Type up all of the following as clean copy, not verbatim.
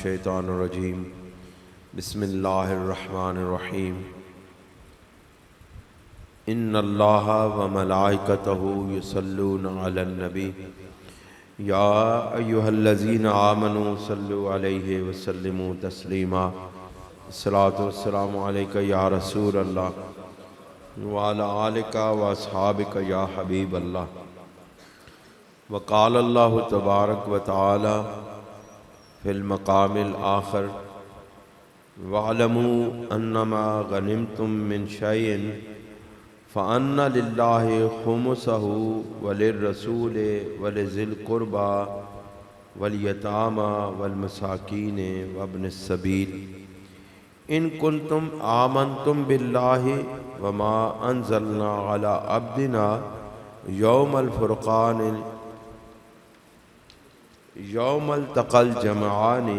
الشیطان الرجیم بسم اللہ الرحمن الرحیم ان اللہ وملائکتہ یصلون علی النبی یا ایہا الذین آمنوا صلوا علیہ وسلموا تسلیما الصلاۃ والسلام علیک یا رسول اللہ وعلی آلک واصحابک یا حبیب اللہ وقال اللہ تبارک و تعالی فی المقام الآخر وَاعْلَمُوا أَنَّمَا غَنِمْتُم مِّن شَيْءٍ فَأَنَّ لِلَّهِ خُمُسَهُ وَلِلرَّسُولِ وَلِذِي الْقُرْبَى وَالْيَتَامَى وَالْمَسَاكِينِ وَابْنِ السَّبِيلِ إِن كُنتُمْ آمَنتُم بِاللَّهِ وَمَا أَنزَلْنَا عَلَىٰ عَبْدِنَا يَوْمَ الْفُرْقَانِ یوم التقى الجمعان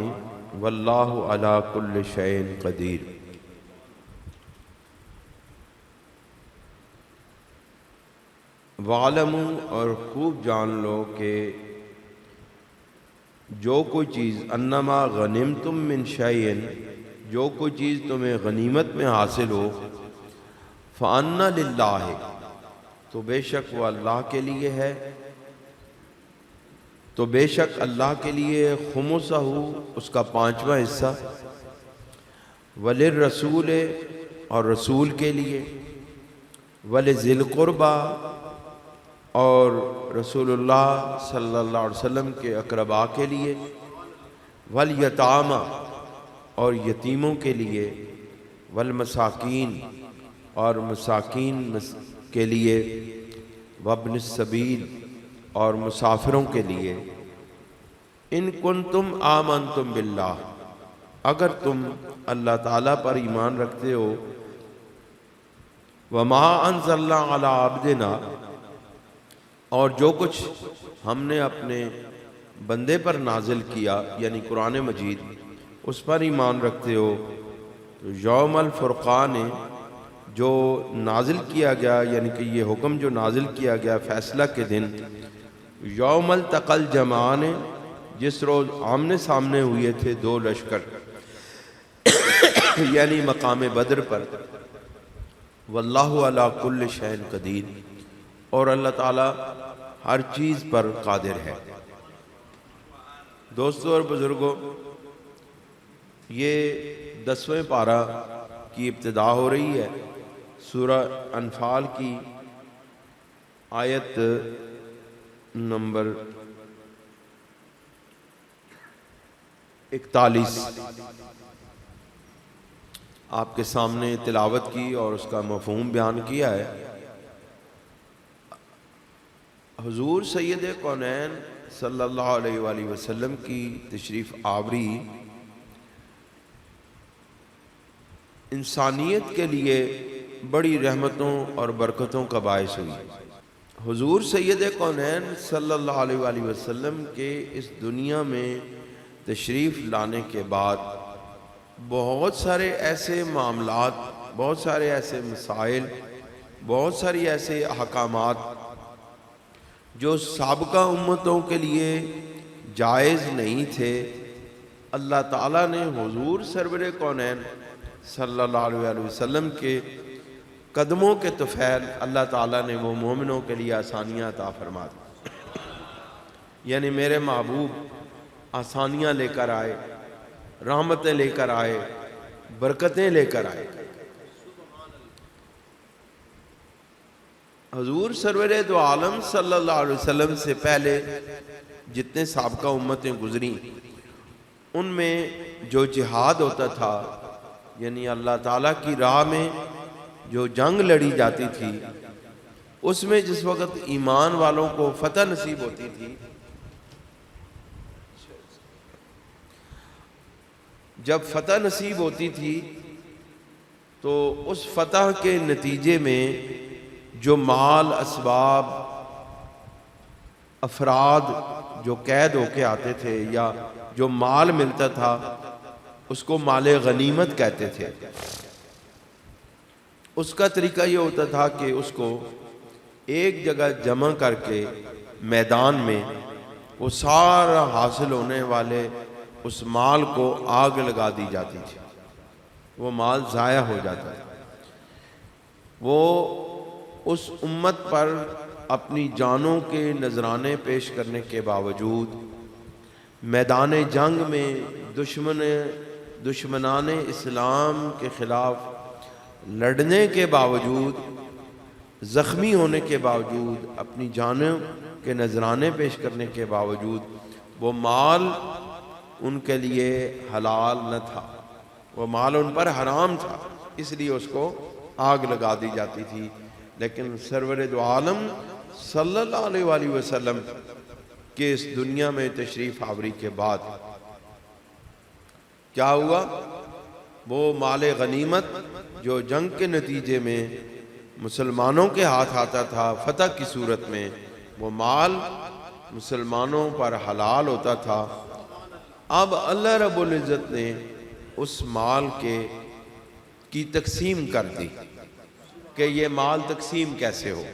واللہ علی کل شیء قدیر۔ وَاعْلَمُوا اور خوب جان لو کہ جو کوئی چیز انما غنمتم من شیء جو کوئی چیز تمہیں غنیمت میں حاصل ہو فَأَنَّ لِلَّهِ تو بے شک وہ اللہ کے لیے ہے، تو بے شک اللہ کے لیے خمسہ اس کا 5واں حصہ، وللرسول اور رسول کے لیے، ولذی القربى اور رسول اللہ صلی اللہ علیہ وسلم کے اقرباء کے لیے، والیتامى اور یتیموں کے لیے، والمساکین اور مساکین کے لیے، وابن السبیل اور مسافروں کے لیے۔ ان کنتم آمنتم باللہ اگر تم اللہ تعالیٰ پر ایمان رکھتے ہو، وما انزلنا علی عبدنا اور جو کچھ ہم نے اپنے بندے پر نازل کیا یعنی قرآن مجید اس پر ایمان رکھتے ہو، تو یوم الفرقان جو نازل کیا گیا یعنی کہ یہ حکم جو نازل کیا گیا فیصلہ کے دن، یوم التقى الجمعان جس روز آمنے سامنے ہوئے تھے دو لشکر یعنی مقام بدر پر، واللہ علی کل شیء قدیر اور اللہ تعالی ہر چیز پر قادر ہے۔ دوستو اور بزرگوں، یہ 10ویں پارہ کی ابتدا ہو رہی ہے سورہ انفال کی آیت نمبر 41 آپ کے سامنے تلاوت کی اور اس کا مفہوم بیان کیا ہے۔ حضور سید کونین صلی اللہ علیہ وآلہ وسلم کی تشریف آوری انسانیت کے لیے بڑی رحمتوں اور برکتوں کا باعث ہوئی۔ حضور سید کونین صلی اللہ علیہ وآلہ وسلم کے اس دنیا میں تشریف لانے کے بعد بہت سارے ایسے معاملات، بہت سارے ایسے مسائل، بہت ساری ایسے احکامات جو سابقہ امتوں کے لیے جائز نہیں تھے، اللہ تعالیٰ نے حضور سرور کونین صلی اللہ علیہ وآلہ وسلم کے قدموں کے طفیل اللہ تعالیٰ نے وہ مومنوں کے لیے آسانیاں عطا فرما دی۔ یعنی میرے محبوب آسانیاں لے کر آئے، رحمتیں لے کر آئے، برکتیں لے کر آئے۔ حضور سرور دو عالم صلی اللہ علیہ وسلم سے پہلے جتنے سابقہ امتیں گزریں ان میں جو جہاد ہوتا تھا یعنی اللہ تعالیٰ کی راہ میں جو جنگ لڑی جاتی تھی، اس میں جس وقت ایمان والوں کو فتح نصیب ہوتی تھی، جب فتح نصیب ہوتی تھی تو اس فتح کے نتیجے میں جو مال، اسباب، افراد جو قید ہو کے آتے تھے یا جو مال ملتا تھا اس کو مال غنیمت کہتے تھے۔ اس کا طریقہ یہ ہوتا تھا کہ اس کو ایک جگہ جمع کر کے میدان میں وہ سارا حاصل ہونے والے اس مال کو آگ لگا دی جاتی تھی، وہ مال ضائع ہو جاتا ہے۔ وہ اس امت پر اپنی جانوں کے نذرانے پیش کرنے کے باوجود، میدان جنگ میں دشمنان اسلام کے خلاف لڑنے کے باوجود، زخمی ہونے کے باوجود، اپنی جانوں کے نذرانے پیش کرنے کے باوجود، وہ مال ان کے لیے حلال نہ تھا، وہ مال ان پر حرام تھا، اس لیے اس کو آگ لگا دی جاتی تھی۔ لیکن سرور دو عالم صلی اللہ علیہ وآلہ وسلم کے اس دنیا میں تشریف آوری کے بعد کیا ہوا؟ وہ مال غنیمت جو جنگ کے نتیجے میں مسلمانوں کے ہاتھ آتا تھا فتح کی صورت میں، وہ مال مسلمانوں پر حلال ہوتا تھا۔ اب اللہ رب العزت نے اس مال کی تقسیم کر دی کہ یہ مال تقسیم کیسے ہو۔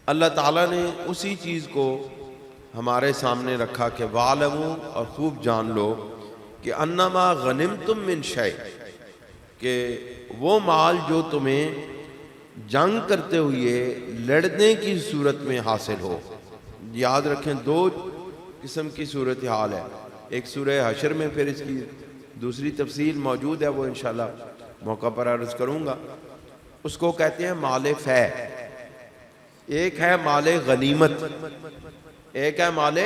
اللہ تعالیٰ نے اسی چیز کو ہمارے سامنے رکھا کہ وَاعْلَمُوا، اور خوب جان لو کہ انما غنمتم من شیء، کہ وہ مال جو تمہیں جنگ کرتے ہوئے لڑنے کی صورت میں حاصل ہو۔ یاد رکھیں دو قسم کی صورتحال ہے، ایک سورہ حشر میں، پھر اس کی دوسری تفصیل موجود ہے، وہ انشاءاللہ موقع پر عرض کروں گا۔ اس کو کہتے ہیں مال فے، ایک ہے مال غنیمت، ایک ہے مال،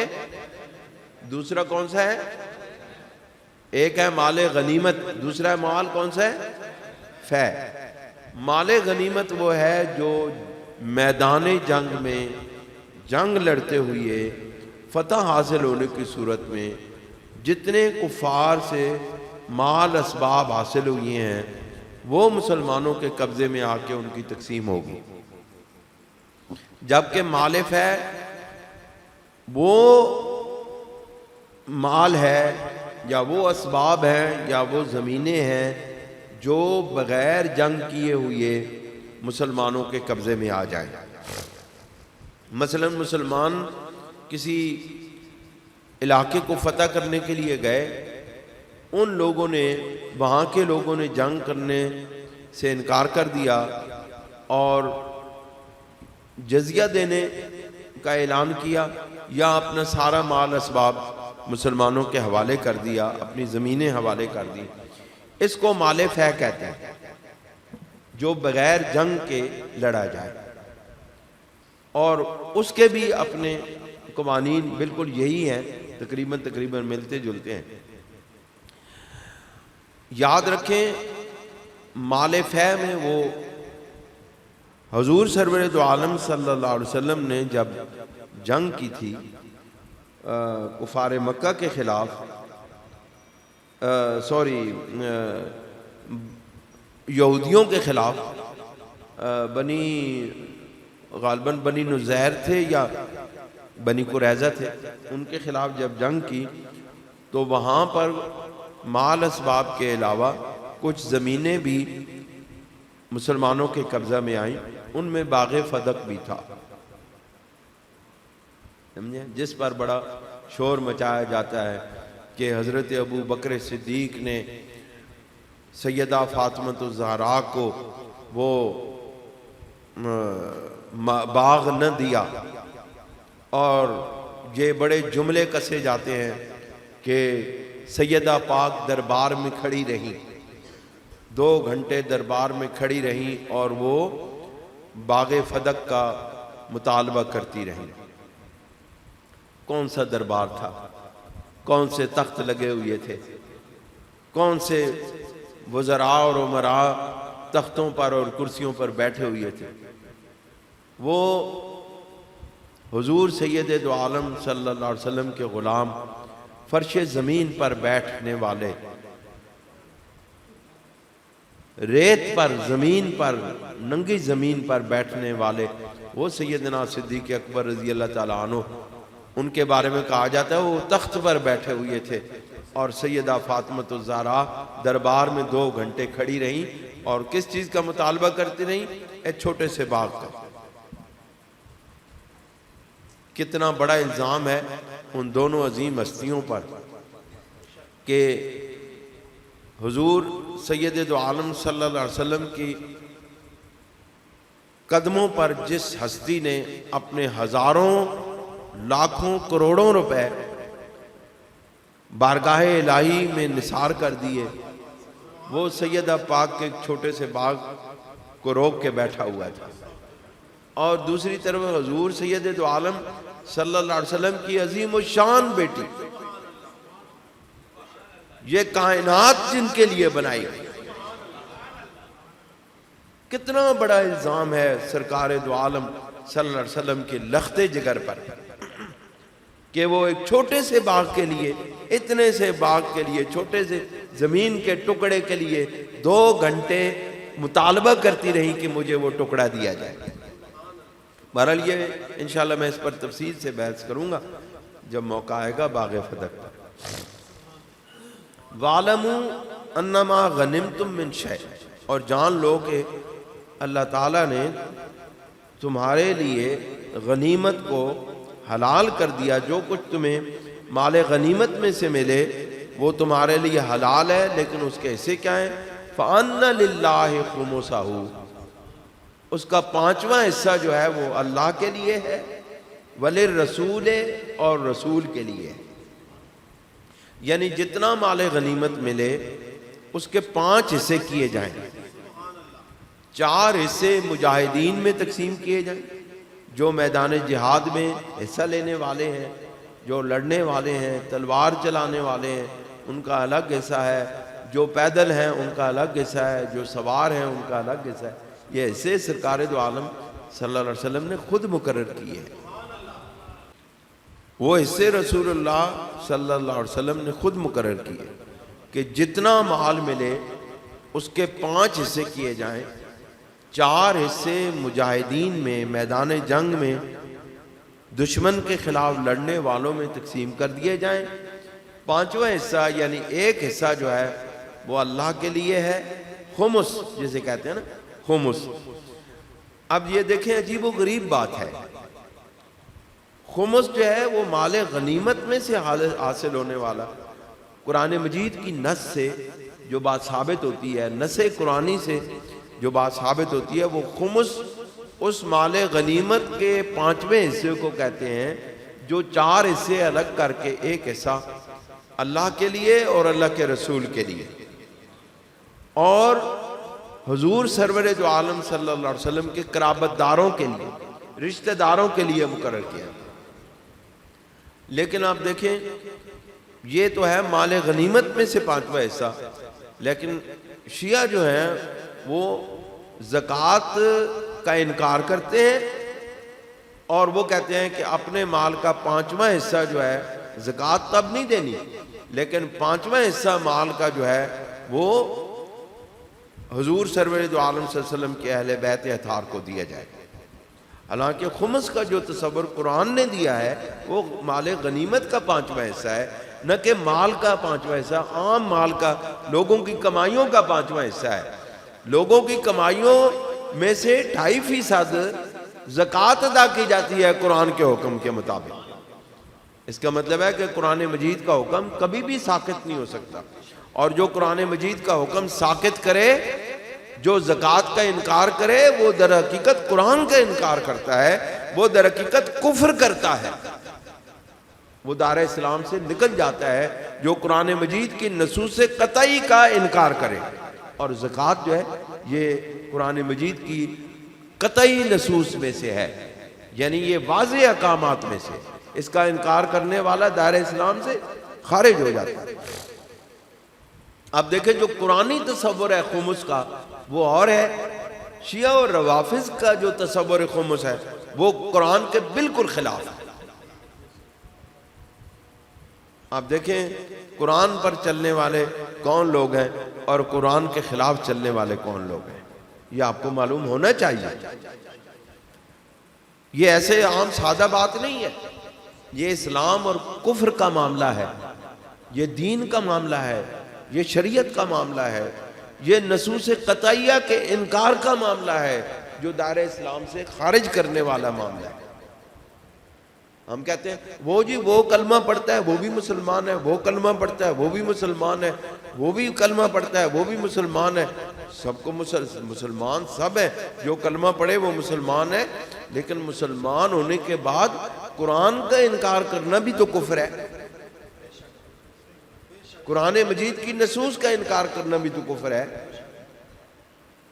دوسرا کون سا ہے؟ ایک ہے مال غنیمت، دوسرا ہے مال کون سا ہے؟ فے۔ مال غنیمت وہ ہے جو میدان جنگ میں جنگ لڑتے ہوئے فتح حاصل ہونے کی صورت میں جتنے کفار سے مال اسباب حاصل ہوئی ہیں وہ مسلمانوں کے قبضے میں آ کے ان کی تقسیم ہوگی۔ جبکہ مال فے وہ مال ہے یا وہ اسباب ہیں یا وہ زمینیں ہیں جو بغیر جنگ کیے ہوئے مسلمانوں کے قبضے میں آ جائیں۔ مثلا مسلمان کسی علاقے کو فتح کرنے کے لیے گئے، ان لوگوں نے، وہاں کے لوگوں نے جنگ کرنے سے انکار کر دیا اور جزیہ دینے کا اعلان کیا، یا اپنا سارا مال اسباب مسلمانوں کے حوالے کر دیا، اپنی زمینیں حوالے کر دی، اس کو مال فے کہتے ہیں، جو بغیر جنگ کے لڑا جائے، اور اس کے بھی اپنے قوانین بالکل یہی ہیں، تقریباً ملتے جلتے ہیں۔ یاد رکھیں مال فے میں وہ حضور سرور دو عالم صلی اللہ علیہ وسلم نے جب جنگ کی تھی کفار مکہ کے خلاف، یہودیوں کے خلاف، غالباً بنی نزیر تھے یا بنی قریظہ تھے، ان کے خلاف جب جنگ کی تو وہاں پر مال اسباب کے علاوہ کچھ زمینیں بھی مسلمانوں کے قبضہ میں آئیں، ان میں باغ فدق بھی تھا، سمجھے، جس پر بڑا شور مچایا جاتا ہے کہ حضرت ابو بکر صدیق نے سیدہ فاطمہ الزہرا کو وہ باغ نہ دیا، اور یہ بڑے جملے کسے جاتے ہیں کہ سیدہ پاک دربار میں کھڑی رہیں، 2 گھنٹے دربار میں کھڑی رہیں اور وہ باغ فدق کا مطالبہ کرتی رہیں۔ کون سا دربار تھا؟ کون سے تخت لگے ہوئے تھے؟ کون سے وزراء اور امراء تختوں پر اور کرسیوں پر بیٹھے ہوئے تھے؟ وہ حضور سید دو عالم صلی اللہ علیہ وسلم کے غلام، فرش زمین پر بیٹھنے والے، ریت پر، زمین پر، ننگی زمین پر بیٹھنے والے، وہ سیدنا صدیق اکبر رضی اللہ تعالیٰ عنہ، ان کے بارے میں کہا جاتا ہے وہ تخت پر بیٹھے ہوئے تھے، اور سیدہ فاطمہ الزہرا دربار میں 2 گھنٹے کھڑی رہیں، اور کس چیز کا مطالبہ کرتی رہیں؟ ایک چھوٹے سے باغ کا، کتنا بڑا الزام ہے ان دونوں عظیم ہستیوں پر کہ حضور سید دو عالم صلی اللہ علیہ وسلم کی قدموں پر جس ہستی نے اپنے ہزاروں لاکھوں کروڑوں روپے بارگاہ الہی میں نثار کر دیے، وہ سیدہ پاک کے ایک چھوٹے سے باغ کو روک کے بیٹھا ہوا تھا، اور دوسری طرف حضور سید دو عالم صلی اللہ علیہ وسلم کی عظیم الشان بیٹی، یہ کائنات جن کے لیے بنائی گئی۔ کتنا بڑا الزام ہے سرکار دو عالم صلی اللہ علیہ وسلم کے لخت جگر پر کہ وہ ایک چھوٹے سے باغ کے لیے، اتنے سے باغ کے لیے، چھوٹے سے زمین کے ٹکڑے کے لیے 2 گھنٹے مطالبہ کرتی رہی کہ مجھے وہ ٹکڑا دیا جائے۔ بہرحال یہ انشاءاللہ میں اس پر تفصیل سے بحث کروں گا جب موقع آئے گا باغ فتح پر۔ وَعْلَمُوا أَنَّمَا غَنِمْتُم مِّن شَيْءٍ، اور جان لو کہ اللہ تعالیٰ نے تمہارے لیے غنیمت کو حلال کر دیا، جو کچھ تمہیں مال غنیمت میں سے ملے وہ تمہارے لیے حلال ہے، لیکن اس کے حصے کیا ہیں؟ فَأَنَّ لِلَّهِ خُمُسَهُ، اس کا 5واں حصہ جو ہے وہ اللہ کے لیے ہے، وَلِلرَّسُولِ، اور رسول کے لیے ہے۔ یعنی جتنا مال غنیمت ملے اس کے 5 حصے کیے جائیں، 4 حصے مجاہدین میں تقسیم کیے جائیں، جو میدان جہاد میں حصہ لینے والے ہیں، جو لڑنے والے ہیں، تلوار چلانے والے ہیں، ان کا الگ حصہ ہے، جو پیدل ہیں ان کا الگ حصہ ہے، جو سوار ہیں ان کا الگ حصہ ہے۔ یہ حصے سرکار دو عالم صلی اللہ علیہ وسلم نے خود مقرر کیے ہیں، وہ حصے رسول اللہ صلی اللہ علیہ وسلم نے خود مقرر کیے کہ جتنا مال ملے اس کے 5 حصے کیے جائیں، 4 حصے مجاہدین میں میدان جنگ میں دشمن کے خلاف لڑنے والوں میں تقسیم کر دیے جائیں، 5واں حصہ یعنی 1 حصہ جو ہے وہ اللہ کے لیے ہے، خمس جسے کہتے ہیں نا، خمس۔ اب یہ دیکھیں عجیب و غریب بات ہے، خمس جو ہے وہ مال غنیمت میں سے حاصل ہونے والا، قرآن مجید کی نص سے جو بات ثابت ہوتی ہے، نص قرآنی سے جو بات ثابت ہوتی ہے، وہ خمس اس مال غنیمت کے 5ویں حصے کو کہتے ہیں، جو 4 حصے الگ کر کے 1 حصہ اللہ کے لیے اور اللہ کے رسول کے لیے اور حضور سرور دو عالم صلی اللہ علیہ وسلم کے قرابت داروں کے لیے، رشتہ داروں کے لیے مقرر کیا۔ لیکن آپ دیکھیں یہ تو ہے مال غنیمت میں سے 5واں حصہ، لیکن شیعہ جو ہیں وہ زکوٰۃ کا انکار کرتے ہیں اور وہ کہتے ہیں کہ اپنے مال کا 5واں حصہ جو ہے زکوٰۃ تب نہیں دینی، لیکن 5واں حصہ مال کا جو ہے وہ حضور سرور دو عالم صلی اللہ علیہ وسلم کے اہل بیت اطہار کو دیا جائے۔ حالانکہ خمس کا جو تصور قرآن نے دیا ہے وہ مال غنیمت کا 5واں حصہ ہے، نہ کہ مال کا 5واں حصہ، عام مال کا، لوگوں کی کمائیوں کا 5واں حصہ ہے۔ لوگوں کی کمائیوں میں سے 2.5% زکوٰۃ ادا کی جاتی ہے قرآن کے حکم کے مطابق۔ اس کا مطلب ہے کہ قرآن مجید کا حکم کبھی بھی ساقط نہیں ہو سکتا، اور جو قرآن مجید کا حکم ساقط کرے، جو زکوٰۃ کا انکار کرے، وہ در حقیقت قرآن کا انکار کرتا ہے، وہ در حقیقت کفر کرتا ہے، وہ دار اسلام سے نکل جاتا ہے جو قرآن مجید کی نصوص قطعی کا انکار کرے۔ اور زکوٰۃ جو ہے یہ قرآن مجید کی قطعی نصوص میں سے ہے، یعنی یہ واضح احکامات میں سے، اس کا انکار کرنے والا دائرہ اسلام سے خارج ہو جاتا ہے۔ اب دیکھیں جو قرآنی تصور ہے خمس کا وہ اور ہے، شیعہ اور روافض کا جو تصور خمس ہے وہ قرآن کے بالکل خلاف ہے۔ آپ دیکھیں قرآن پر چلنے والے کون لوگ ہیں اور قرآن کے خلاف چلنے والے کون لوگ ہیں، یہ آپ کو معلوم ہونا چاہیے۔ یہ ایسے عام سادہ بات نہیں ہے، یہ اسلام اور کفر کا معاملہ ہے، یہ دین کا معاملہ ہے، یہ شریعت کا معاملہ ہے، یہ نصوص قطعیہ کے انکار کا معاملہ ہے، جو دائرہ اسلام سے خارج کرنے والا معاملہ ہے۔ ہم کہتے ہیں وہ جی وہ کلمہ پڑھتا ہے وہ بھی مسلمان ہے، وہ کلمہ پڑھتا ہے وہ بھی مسلمان ہے، وہ بھی کلمہ پڑھتا ہے وہ بھی مسلمان ہے. سب کو مسلمان سب ہیں، جو کلمہ پڑھے وہ مسلمان ہے. لیکن مسلمان ہونے کے بعد قرآن کا انکار کرنا بھی تو کفر ہے. قرآن مجید کی نصوص کا انکار کرنا بھی تو کفر ہے.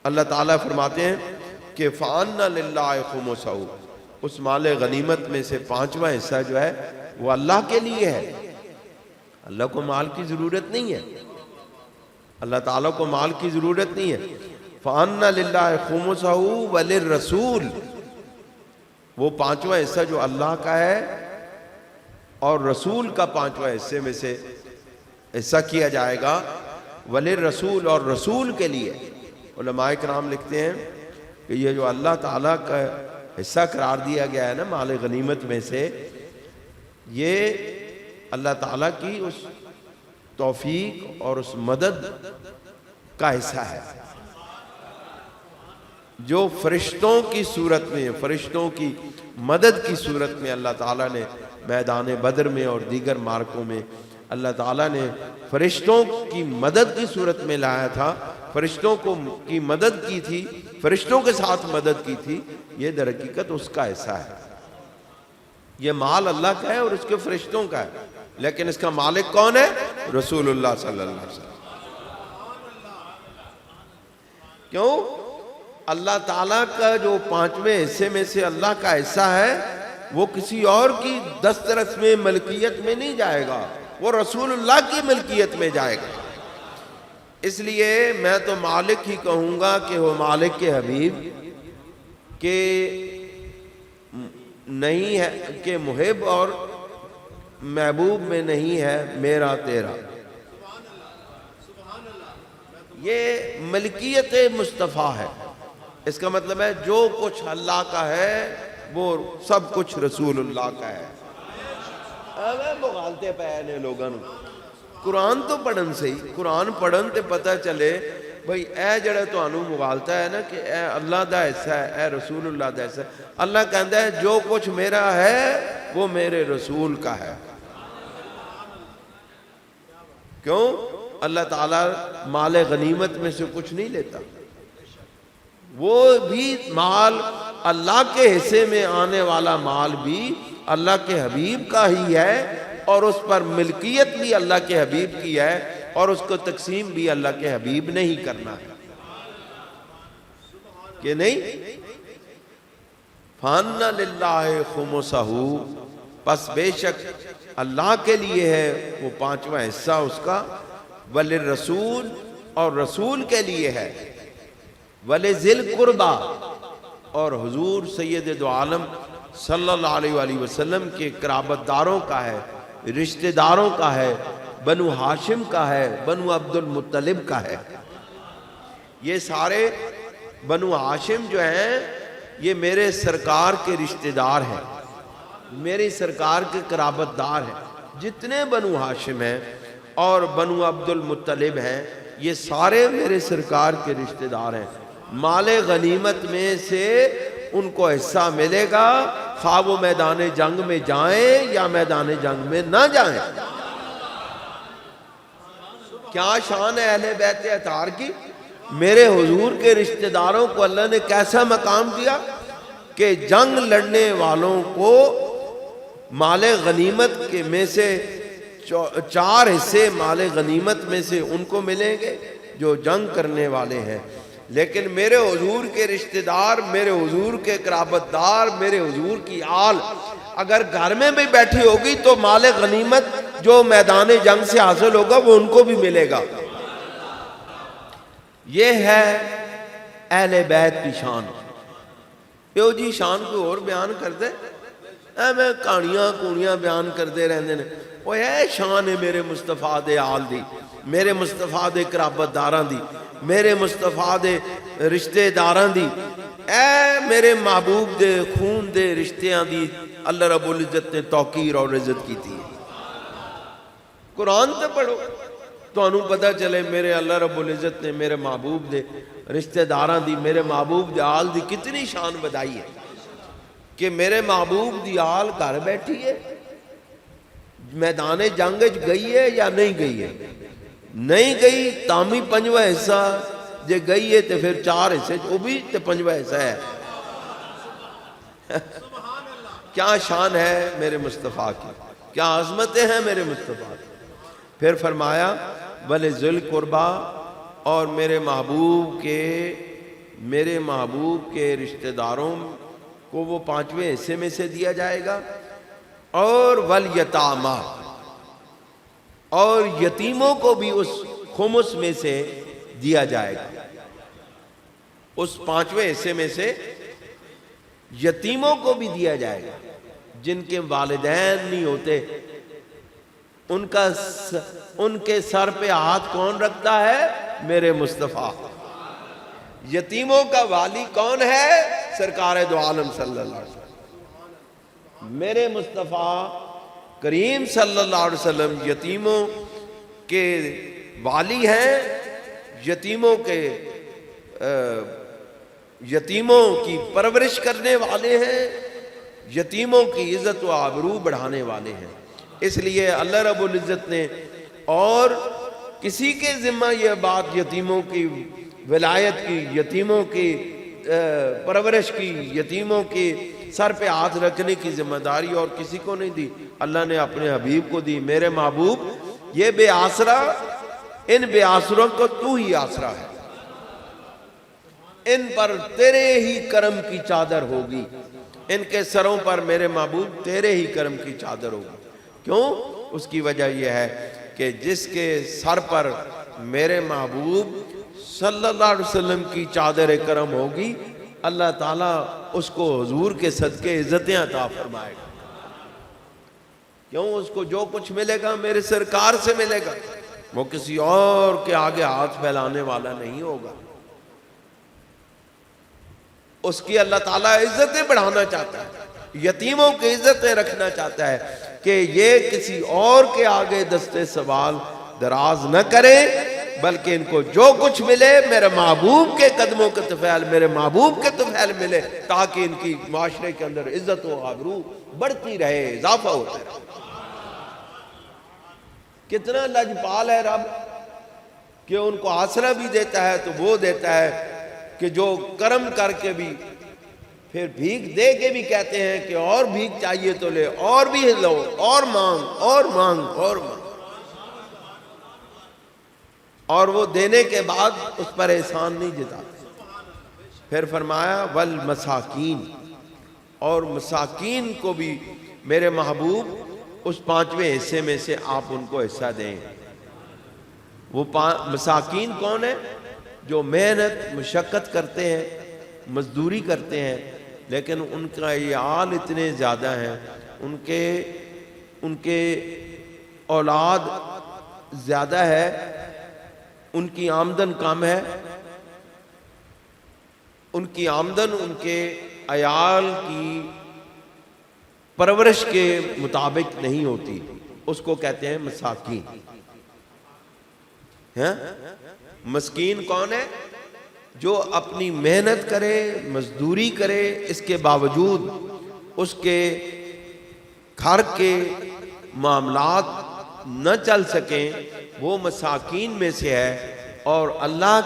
اللہ تعالیٰ فرماتے ہیں کہ فَأَنَّ لِلَّهِ خُمُسَهُ، اس مال غنیمت میں سے 5واں حصہ جو ہے وہ اللہ کے لیے ہے. اللہ کو مال کی ضرورت نہیں ہے، اللہ تعالیٰ کو مال کی ضرورت نہیں ہے. فَأَنَّ لِلَّهِ خُمُسَهُ وَلِلرَّسُولِ، وہ 5واں حصہ جو اللہ کا ہے اور رسول کا 5واں حصے میں سے حصہ کیا جائے گا. وَلِلرَّسُولِ، اور رسول کے لیے. علماء کرام لکھتے ہیں کہ یہ جو اللہ تعالیٰ کا حصہ قرار دیا گیا ہے نا مال غنیمت میں سے، یہ اللہ تعالیٰ کی اس توفیق اور اس مدد کا حصہ ہے جو فرشتوں کی صورت میں، فرشتوں کی مدد کی صورت میں اللہ تعالیٰ نے میدان بدر میں اور دیگر مارکوں میں اللہ تعالیٰ نے فرشتوں کی مدد کی صورت میں لایا تھا. فرشتوں کی مدد کی تھی، فرشتوں کے ساتھ مدد کی تھی. یہ در حقیقت اس کا حصہ ہے. یہ مال اللہ کا ہے اور اس کے فرشتوں کا ہے، لیکن اس کا مالک کون ہے؟ رسول اللہ صلی اللہ علیہ وسلم. کیوں؟ اللہ تعالیٰ کا جو 5ویں حصے میں سے اللہ کا حصہ ہے وہ کسی اور کی دسترس میں، ملکیت میں نہیں جائے گا، وہ رسول اللہ کی ملکیت میں جائے گا. اس لیے میں تو مالک ہی کہوں گا کہ وہ مالک کے حبیب کہ نہیں ہے، کہ محب اور محبوب میں نہیں ہے میرا تیرا. یہ ملکیت مصطفیٰ ہے. اس کا مطلب ہے جو کچھ اللہ کا ہے وہ سب کچھ رسول اللہ کا ہے. بغالتے پے لوگوں قرآن تو پڑھن سے ہی، قرآن پڑھن تے پتہ چلے بھئی اے جڑا تانوں مغالتا ہے نا کہ اے اللہ دا حصہ ہے، اے رسول اللہ دا حصہ ہے. اللہ کہندا ہے جو کچھ میرا ہے وہ میرے رسول کا ہے. کیوں؟ اللہ تعالیٰ مال غنیمت میں سے کچھ نہیں لیتا. وہ بھی مال اللہ کے حصے میں آنے والا مال بھی اللہ کے حبیب کا ہی ہے، اور اس پر ملکیت بھی اللہ کے حبیب کی ہے، اور اس کو تقسیم بھی اللہ کے حبیب نے ہی کرنا ہے کہ نہیں. فَأَنَّ لِلَّهِ خُمُسَهُ، پس بے شک اللہ کے لیے ہے وہ 5واں حصہ اس کا. وَلِلرَّسُولِ، اور رسول کے لیے ہے. وَلِذِي الْقُرْبَى، اور حضور سید دو عالم صلی اللہ علیہ وآلہ وسلم کے قرابت داروں کا ہے، رشتہ داروں کا ہے، بنو ہاشم کا ہے، بنو عبد المطلب کا ہے. یہ سارے بنو ہاشم جو ہیں یہ میرے سرکار کے رشتہ دار ہیں، میری سرکار کے قرابت دار ہیں. جتنے بنو ہاشم ہیں اور بنو عبد المطلب ہیں یہ سارے میرے سرکار کے رشتہ دار ہیں. مال غنیمت میں سے ان کو حصہ ملے گا، خواہ وہ میدان جنگ میں جائیں یا میدان جنگ میں نہ جائیں. کیا شان ہے اہل بیت اطہار کی. میرے حضور کے رشتہ داروں کو اللہ نے کیسا مقام دیا کہ جنگ لڑنے والوں کو مال غنیمت کے میں سے 4 حصے مال غنیمت میں سے ان کو ملیں گے جو جنگ کرنے والے ہیں. لیکن میرے حضور کے رشتہ دار، میرے حضور کے قرابت دار، میرے حضور کی آل اگر گھر میں بھی بیٹھی ہوگی تو مال غنیمت جو میدان جنگ سے حاصل ہوگا وہ ان کو بھی ملے گا. یہ ہے اہل بیت کی شان. پیو جی شان کو اور بیان کر دے، میں کہانیاں کونیاں بیان کرتے رہتے ہیں. وہ ہے شان ہے میرے مصطفیٰ دے آل دی، میرے مصطفیٰ دے قرابت داراں دی، میرے مصطفیٰ دے رشتے داراں دی، اے میرے محبوب دے خون دے رشتیاں دی اللہ رب العزت نے توقیر اور عزت کی تھی. قرآن تے پڑھو تو انہوں پتہ چلے میرے اللہ رب العزت نے میرے محبوب دے رشتے داراں دی، میرے محبوب دے آل دی کتنی شان بدائی ہے. کہ میرے محبوب دی آل گھر بیٹھی ہے، میدان جنگ گئی ہے یا نہیں گئی ہے؟ نہیں گئی تامی پنجواں حصہ، جے گئی ہے تو پھر 4 حصے وہ بھی تو 5واں حصہ ہے۔ کیا شان ہے میرے مصطفیٰ کی، کیا عظمتیں ہیں میرے مصطفیٰ کی۔ پھر فرمایا وَلِذِي الْقُرْبَىٰ، اور میرے محبوب کے رشتہ داروں کو وہ 5ویں حصے میں سے دیا جائے گا، اور وَالْيَتَامَىٰ، اور یتیموں کو بھی اس خمس میں سے دیا جائے گا۔ اس 5ویں حصے میں سے یتیموں کو بھی دیا جائے گا، جن کے والدین نہیں ہوتے، ان کے سر پہ ہاتھ کون رکھتا ہے؟ میرے مصطفیٰ۔ یتیموں کا والی کون ہے؟ سرکار دو عالم صلی اللہ علیہ وسلم، میرے مصطفیٰ کریم صلی اللہ علیہ وسلم یتیموں کے والی ہیں، یتیموں کی پرورش کرنے والے ہیں، یتیموں کی عزت و آبرو بڑھانے والے ہیں۔ اس لیے اللہ رب العزت نے اور کسی کے ذمہ یہ بات یتیموں کی ولایت کی، یتیموں کی پرورش کی، یتیموں کی سر پہ ہاتھ رکھنے کی ذمہ داری اور کسی کو نہیں دی، اللہ نے اپنے حبیب کو دی۔ میرے محبوب یہ بے آسرا، ان بے آسروں کو تو ہی آسرا ہے، ان پر تیرے ہی کرم کی چادر ہوگی، ان کے سروں پر میرے محبوب تیرے ہی کرم کی چادر ہوگی۔ کیوں؟ اس کی وجہ یہ ہے کہ جس کے سر پر میرے محبوب صلی اللہ علیہ وسلم کی چادر کرم ہوگی، اللہ تعالیٰ اس کو حضور کے صدقے عزتیں عطا فرمائے گا۔ کیوں؟ اس کو جو کچھ ملے گا میرے سرکار سے ملے گا، وہ کسی اور کے آگے ہاتھ پھیلانے والا نہیں ہوگا۔ اس کی اللہ تعالیٰ عزتیں بڑھانا چاہتا ہے، یتیموں کی عزتیں رکھنا چاہتا ہے کہ یہ کسی اور کے آگے دستے سوال دراز نہ کرے، بلکہ ان کو جو کچھ ملے میرے محبوب کے قدموں کے طفیل، میرے محبوب کے طفیل ملے، تاکہ ان کی معاشرے کے اندر عزت و آبرو بڑھتی رہے، اضافہ ہوتا رہے۔ کتنا لجپال ہے رب کہ ان کو آسرا بھی دیتا ہے تو وہ دیتا ہے کہ جو کرم کر کے بھی پھر بھیک دے کے بھی کہتے ہیں کہ اور بھیک چاہیے تو لے، اور بھی لو، اور مانگ، اور مانگ، اور مانگ، اور وہ دینے کے بعد اس پر احسان نہیں جتاتے۔ پھر فرمایا والمساکین، اور مساکین کو بھی میرے محبوب اس 5ویں حصے میں سے آپ ان کو حصہ دیں۔ وہ مساکین کون ہیں؟ جو محنت مشقت کرتے ہیں، مزدوری کرتے ہیں، لیکن ان کا عیال اتنے زیادہ ہیں، ان کے اولاد زیادہ ہے، ان کی آمدن کم ہے، ان کی آمدن ان کے عیال کی پرورش کے مطابق نہیں ہوتی، اس کو کہتے ہیں مساکین۔ مسکین کون ہے؟ جو اپنی محنت کرے، مزدوری کرے، اس کے باوجود اس کے گھر کے معاملات نہ چل سکیں، وہ مساکین میں سے ہے، اور اللہ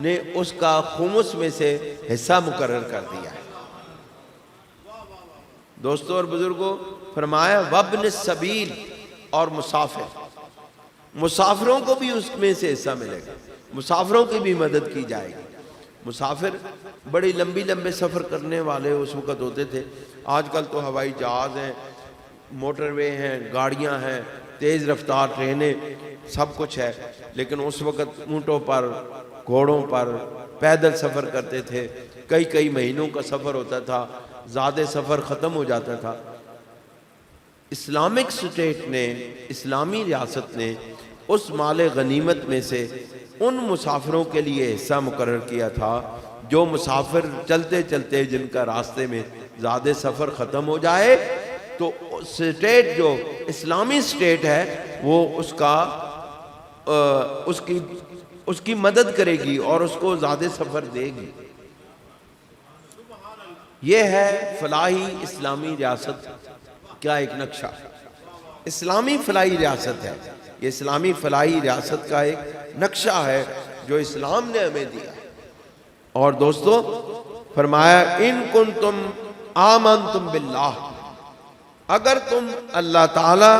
نے اس کا خمس میں سے حصہ مقرر کر دیا ہے۔ دوستوں اور بزرگوں، فرمایا وابن السبیل، اور مسافروں کو بھی اس میں سے حصہ ملے گا، مسافروں کی بھی مدد کی جائے گی۔ مسافر بڑی لمبے سفر کرنے والے اس وقت ہوتے تھے، آج کل تو ہوائی جہاز ہیں، موٹر وے ہیں، گاڑیاں ہیں، تیز رفتار ٹرینیں، سب کچھ ہے، لیکن اس وقت اونٹوں پر، گھوڑوں پر پیدل سفر کرتے تھے، کئی مہینوں کا سفر ہوتا تھا، زیادہ سفر ختم ہو جاتا تھا۔ اسلامک سٹیٹ نے، اسلامی ریاست نے اس مال غنیمت میں سے ان مسافروں کے لیے حصہ مقرر کیا تھا جو مسافر چلتے چلتے جن کا راستے میں زیادہ سفر ختم ہو جائے تو سٹیٹ جو اسلامی سٹیٹ ہے وہ اس کی مدد کرے گی اور اس کو زیادہ سفر دے گی۔ یہ ہے فلاحی اسلامی ریاست کا ایک نقشہ، اسلامی فلاحی ریاست ہے، یہ اسلامی فلاحی ریاست کا ایک نقشہ ہے جو اسلام نے ہمیں دیا۔ اور دوستو فرمایا ان کنتم آمنتم باللہ، اگر تم اللہ تعالی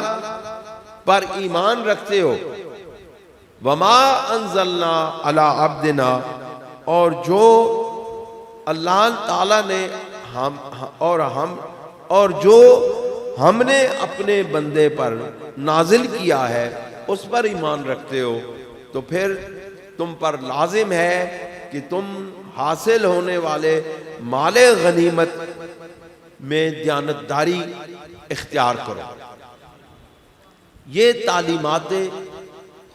پر ایمان رکھتے ہو، وما انزلنا علی عبدنا، اور جو اللہ تعالیٰ نے جو ہم نے اپنے بندے پر نازل کیا ہے اس پر ایمان رکھتے ہو، تو پھر تم پر لازم ہے کہ تم حاصل ہونے والے مال غنیمت میں دیانتداری اختیار کرو۔ یہ تعلیمات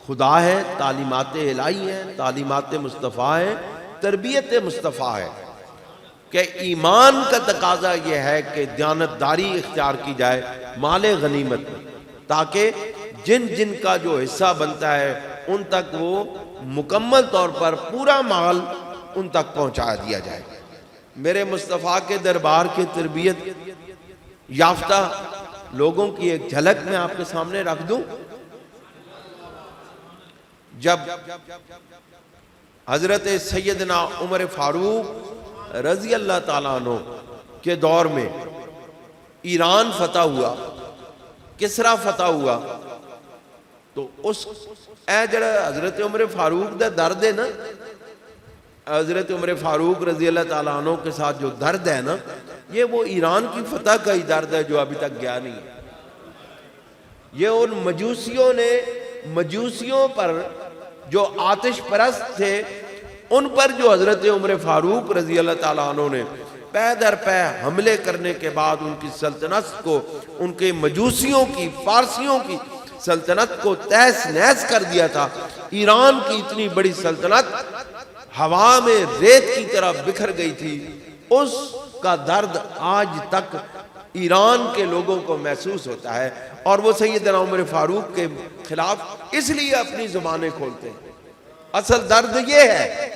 خدا ہے، تعلیمات الہی ہیں، تعلیمات مصطفیٰ ہیں، تربیت مصطفیٰ ہے کہ ایمان کا تقاضا یہ ہے کہ دیانتداری اختیار کی جائے مال غنیمت میں، تاکہ جن جن کا جو حصہ بنتا ہے ان تک وہ مکمل طور پر پورا مال ان تک پہنچا دیا جائے۔ میرے مصطفیٰ کے دربار کے تربیت یافتہ لوگوں کی ایک جھلک میں آپ کے سامنے رکھ دوں۔ جب حضرت سیدنا عمر فاروق رضی اللہ تعالیٰ عنہ کے دور میں ایران فتح ہوا، کسرا فتح ہوا، تو اس جڑا حضرت عمر فاروق دا درد ہے نا، حضرت عمر فاروق رضی اللہ تعالیٰ عنہ کے ساتھ جو درد ہے نا، یہ وہ ایران کی فتح کا ہی درد ہے جو ابھی تک گیا نہیں ہے۔ یہ ان مجوسیوں پر جو آتش پرست تھے، ان پر جو حضرت عمر فاروق رضی اللہ تعالیٰ عنہ نے پے در پے حملے کرنے کے بعد ان کی سلطنت کو، ان کے مجوسیوں کی، پارسیوں کی سلطنت کو تہس نہس کر دیا تھا۔ ایران کی اتنی بڑی سلطنت ہوا میں ریت کی طرح بکھر گئی تھی، اس کا درد آج تک ایران کے لوگوں کو محسوس ہوتا ہے، اور وہ سیدنا عمر فاروق کے خلاف اس لیے اپنی زبانیں کھولتے ہیں۔ اصل درد یہ ہے،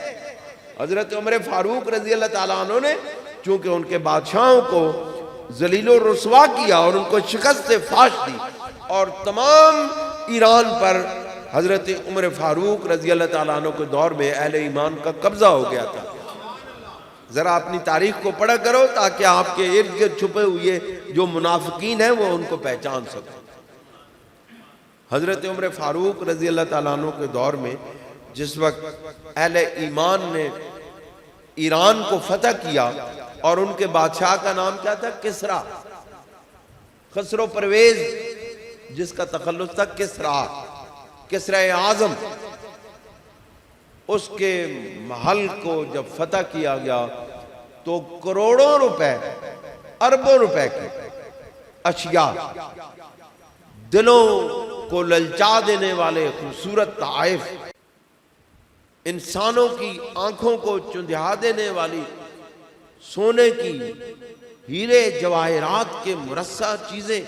حضرت عمر فاروق رضی اللہ تعالیٰ عنہ نے چونکہ ان کے بادشاہوں کو ذلیل و رسوا کیا اور ان کو شکست فاش دی، اور تمام ایران پر حضرت عمر فاروق رضی اللہ تعالیٰ عنہ کے دور میں اہل ایمان کا قبضہ ہو گیا تھا۔ ذرا اپنی تاریخ کو پڑھا کرو تاکہ آپ کے ارد گرد چھپے ہوئے جو منافقین ہیں وہ ان کو پہچان سکیں۔ حضرت عمر فاروق رضی اللہ تعالیٰ عنہ کے دور میں جس وقت اہل ایمان نے ایران کو فتح کیا، اور ان کے بادشاہ کا نام کیا تھا؟ کسرا، خسرو پرویز، جس کا تخلص تھا کسرا اعظم۔ اس کے محل کو جب فتح کیا گیا تو کروڑوں روپے، اربوں روپے کی اشیاء، دلوں کو للچا دینے والے خوبصورت تحائف، انسانوں کی آنکھوں کو چندھا دینے والی سونے کی، ہیرے جواہرات کے مرصع چیزیں،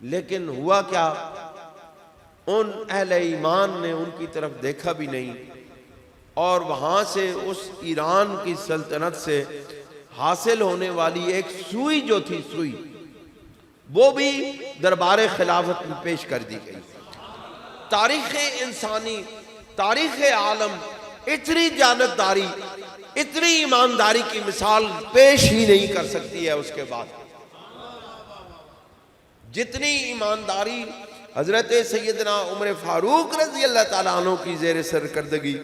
لیکن ہوا کیا؟ ان اہل ایمان نے ان کی طرف دیکھا بھی نہیں، اور وہاں سے اس ایران کی سلطنت سے حاصل ہونے والی ایک سوئی جو تھی، سوئی، وہ بھی دربار خلافت میں پیش کر دی گئی۔ تاریخ انسانی، تاریخ عالم اتنی جانتداری، اتنی ایمانداری کی مثال پیش ہی نہیں کر سکتی ہے اس کے بعد۔ جتنی ایمانداری حضرت سیدنا عمر فاروق رضی اللہ تعالیٰ عنہ کی زیر سرکردگی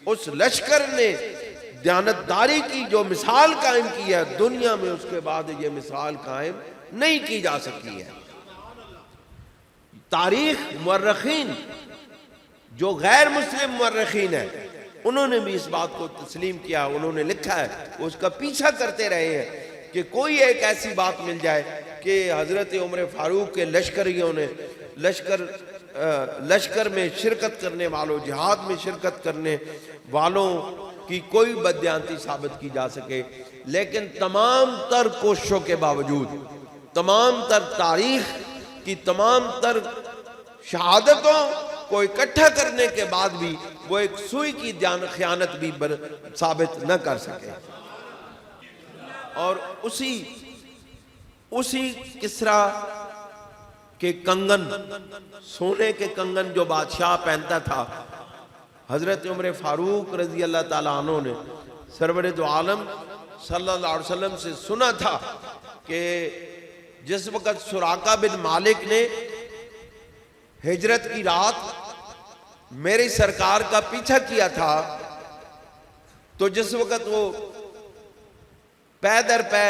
اس لشکر نے دیانتداری کی جو مثال قائم کی ہے، دنیا میں اس کے بعد یہ مثال قائم نہیں کی جا سکی ہے۔ تاریخ مورخین جو غیر مسلم مورخین ہیں، انہوں نے بھی اس بات کو تسلیم کیا، انہوں نے لکھا ہے، اس کا پیچھا کرتے رہے ہیں کہ کوئی ایک ایسی بات مل جائے کہ حضرت عمر فاروق کے لشکریوں نے لشکر میں شرکت کرنے والوں، جہاد میں شرکت کرنے والوں کی کوئی بددیانتی ثابت کی جا سکے، لیکن تمام تر کوششوں کے باوجود، تمام تر تاریخ کی تمام تر شہادتوں کو اکٹھا کرنے کے بعد بھی وہ ایک سوئی کی خیانت بھی ثابت نہ کر سکے۔ اور اسی کسرا کے کنگن، سونے کے کنگن جو بادشاہ پہنتا تھا، حضرت عمر فاروق رضی اللہ تعالیٰ عنہ نے سرور دو عالم صلی اللہ علیہ وسلم سے سنا تھا کہ جس وقت سراقہ بن مالک نے ہجرت کی رات میری سرکار کا پیچھا کیا تھا، تو جس وقت وہ پے در پے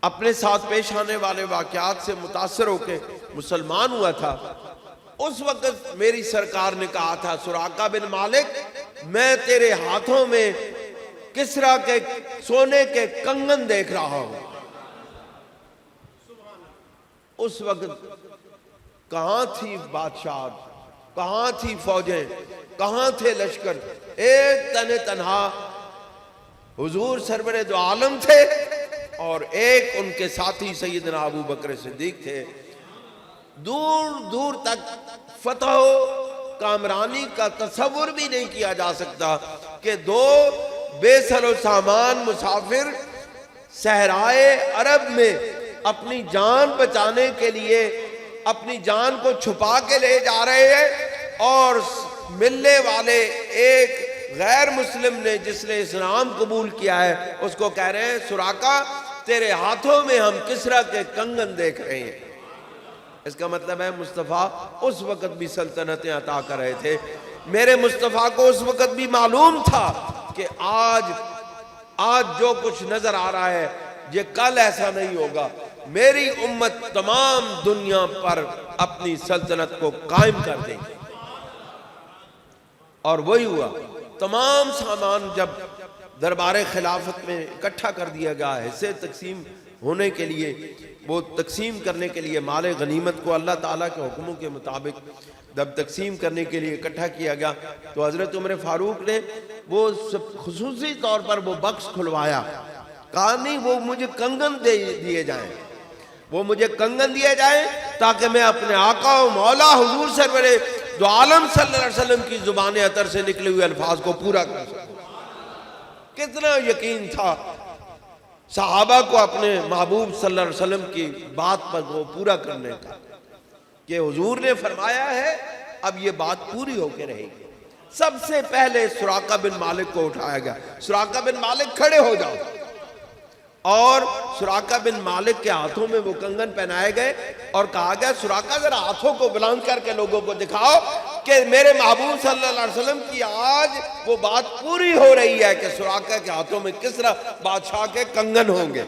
اپنے ساتھ پیش آنے والے واقعات سے متاثر ہو کے مسلمان ہوا تھا، اس وقت میری سرکار نے کہا تھا سراقہ بن مالک میں تیرے ہاتھوں میں کسرا کے سونے کے کنگن دیکھ رہا ہوں۔ اس وقت کہاں تھی بادشاہ، کہاں تھی فوجیں، کہاں تھے لشکر، ایک تنہا حضور سرور دو عالم تھے اور ایک ان کے ساتھی سیدنا ابو بکر صدیق تھے۔ دور دور تک فتح و کامرانی کا تصور بھی نہیں کیا جا سکتا کہ دو بے سر و سامان مسافر صحرائے عرب میں اپنی جان بچانے کے لیے اپنی جان کو چھپا کے لے جا رہے ہیں، اور ملنے والے ایک غیر مسلم نے جس نے اسلام قبول کیا ہے اس کو کہہ رہے ہیں سراقہ تیرے ہاتھوں میں ہم کسرا کے کنگن دیکھ رہے ہیں۔ اس کا مطلب ہے مصطفیٰ اس وقت بھی سلطنتیں عطا کر رہے تھے۔ میرے مصطفیٰ کو اس وقت بھی معلوم تھا کہ آج جو کچھ نظر آ رہا ہے یہ کل ایسا نہیں ہوگا، میری امت تمام دنیا پر اپنی سلطنت کو قائم کر دے گی۔ اور وہی ہوا، تمام سامان جب دربار خلافت میں اکٹھا کر دیا گیا، حصے تقسیم ہونے کے لیے، وہ تقسیم کرنے کے لیے مال غنیمت کو اللہ تعالیٰ کے حکموں کے مطابق جب تقسیم کرنے کے لیے اکٹھا کیا گیا تو حضرت عمر فاروق نے وہ خصوصی طور پر وہ بکس کھلوایا، کہا نہیں وہ مجھے کنگن دیے جائیں، وہ مجھے کنگن دیے جائیں تاکہ میں اپنے آقا و مولا حضور سرور دو عالم صلی اللہ علیہ وسلم کی زبان عطر سے نکلے ہوئے الفاظ کو پورا کر سکوں۔ کتنا یقین تھا صحابہ کو اپنے محبوب صلی اللہ علیہ وسلم کی بات پر وہ پورا کرنے کا کہ حضور نے فرمایا ہے اب یہ بات پوری ہو کے رہے گی۔ سب سے پہلے سراقہ بن مالک کو اٹھایا گیا، سراقہ بن مالک کھڑے ہو جاؤ، اور سراقہ بن مالک کے ہاتھوں میں وہ کنگن پہنائے گئے اور کہا گیا سراقہ ذرا ہاتھوں کو بلند کر کے لوگوں کو دکھاؤ کہ میرے محبوب صلی اللہ علیہ وسلم کی آج وہ بات پوری ہو رہی ہے کہ سراقہ کے ہاتھوں میں کس طرح بادشاہ کے کنگن ہوں گے۔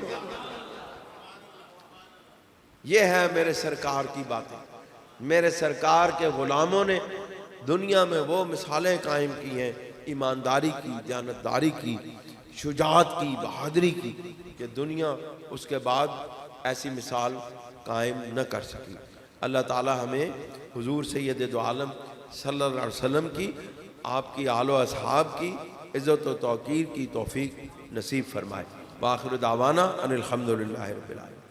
یہ ہے میرے سرکار کی باتیں، میرے سرکار کے غلاموں نے دنیا میں وہ مثالیں قائم کی ہیں، ایمانداری کی، دیانتداری کی، شجاعت کی، بہادری کی، کہ دنیا اس کے بعد ایسی مثال قائم نہ کر سکی۔ اللہ تعالی ہمیں حضور سید دو عالم صلی اللہ علیہ وسلم کی، آپ کی آل و اصحاب کی عزت و توقیر کی توفیق نصیب فرمائے۔ وآخر دعوانا ان الحمدللہ رب العالمین۔